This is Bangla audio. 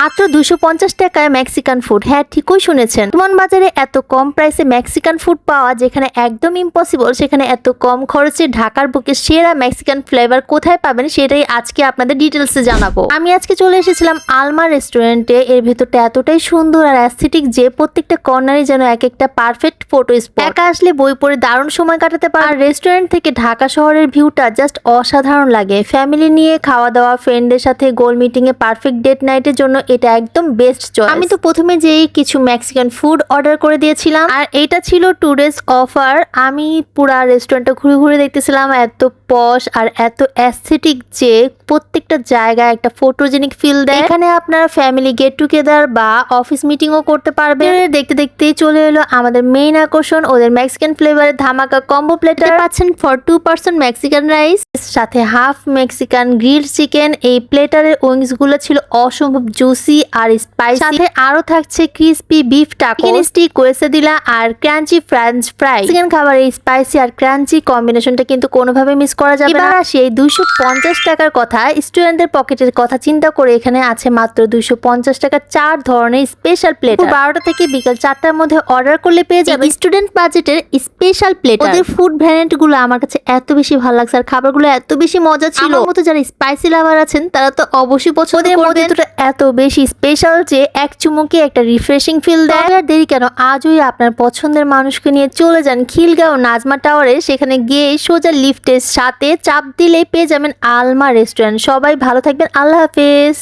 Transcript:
মাত্র 250 টাকায় মেক্সিকান ফুড। হ্যাঁ, ঠিকই শুনেছেন। বর্তমান বাজারে এত কম প্রাইসে মেক্সিকান ফুড পাওয়া যেখানে একদম ইম্পসিবল, সেখানে এত কম খরচে ঢাকার বুকে সেরা মেক্সিকান ফ্লেভার কোথায় পাবেন সেটাই আজকে আপনাদের ডিটেলসে জানাবো। আমি আজকে চলে এসেছিলাম আলমা রেস্টুরেন্টে। এর ভেতরটা এতটাই সুন্দর আর অ্যাস্থেটিক যে প্রত্যেকটা কর্নারে যেন এক একটা পারফেক্ট ফটো স্পট। একা আসলে বই পড়ে দারুণ সময় কাটাতে পারে। আর রেস্টুরেন্ট থেকে ঢাকা শহরের ভিউটা জাস্ট অসাধারণ লাগে। ফ্যামিলি নিয়ে খাওয়া দাওয়া, ফ্রেন্ডের সাথে গোল মিটিং এ পারফেক্ট ডেট নাইটের জন্য এটা একদম বেস্ট চয়েস। আমি তো প্রথমে যেই কিছু মেক্সিকান ফুড অর্ডার করে দিয়েছিলাম আর এটা ছিল 2 days অফার। আমি পুরা রেস্টুরেন্টটা ঘুরে ঘুরে দেখতেছিলাম, এত পশ আর এত অ্যাস্থেটিক যে প্রত্যেকটা জায়গায় একটা ফটোজেনিক ফিল দেয়। এখানে আপনারা ফ্যামিলি গেট টুগেদার বা অফিস মিটিংও করতে পারবেন। দেখতে দেখতেই চলে এলো আমাদের মেইন আকর্ষণ, ওদের মেক্সিকান ফ্লেভারের ধামাকা কম্বো প্লেটার। পাচ্ছেন ফর 2 person মেক্সিকান রাইস সাথে হাফ মেক্সিকান গ্রিলড চিকেন। এই প্লেটারের উইংস গুলো ছিল অসম্ভব জুসি আর স্পাইসি, সাথে আরো থাকছে crispy beef taco, chicken stick, quesadilla আর ক্রাঞ্চি ফ্রেঞ্চ ফ্রাই। চিকেন খাবারের স্পাইসি আর ক্রাঞ্চি কম্বিনেশনটা কিন্তু কোনোভাবে মিস করা যাবে না। এবার আসি এই 250 টাকার কথা। স্টুডেন্টদের পকেটের কথা চিন্তা করে এখানে আছে মাত্র 250 টাকার 4 ধরনের স্পেশাল প্লেটার। 12টা থেকে বিকাল 4টার মধ্যে অর্ডার করলে পেয়ে যাবে স্টুডেন্ট বাজেটের স্পেশাল প্লেটার। ওদের ফুড ভ্যারিয়েন্ট গুলো আমার কাছে এত বেশি ভালো লাগছে আর খাবারগুলো এত বেশি মজা ছিল। আমার মতো যারা স্পাইসি লাভার আছেন তারা তো অবশ্যই পছন্দ করবেন। এত বেশি স্পেশাল যে এক চুমুকে একটা রিফ্রেশিং ফিল দেয়। আর দেরি কেন, আজই আপনার পছন্দের মানুষকে নিয়ে চলে যান খিলগাঁও নাজমা টাওয়ারে। সেখানে গিয়ে সোজা লিফটের সাথে চাপ দিলেই পেয়ে যাবেন আলমা রেস্টুরেন্ট। সবাই ভালো থাকবেন, আল্লাহ হাফেজ।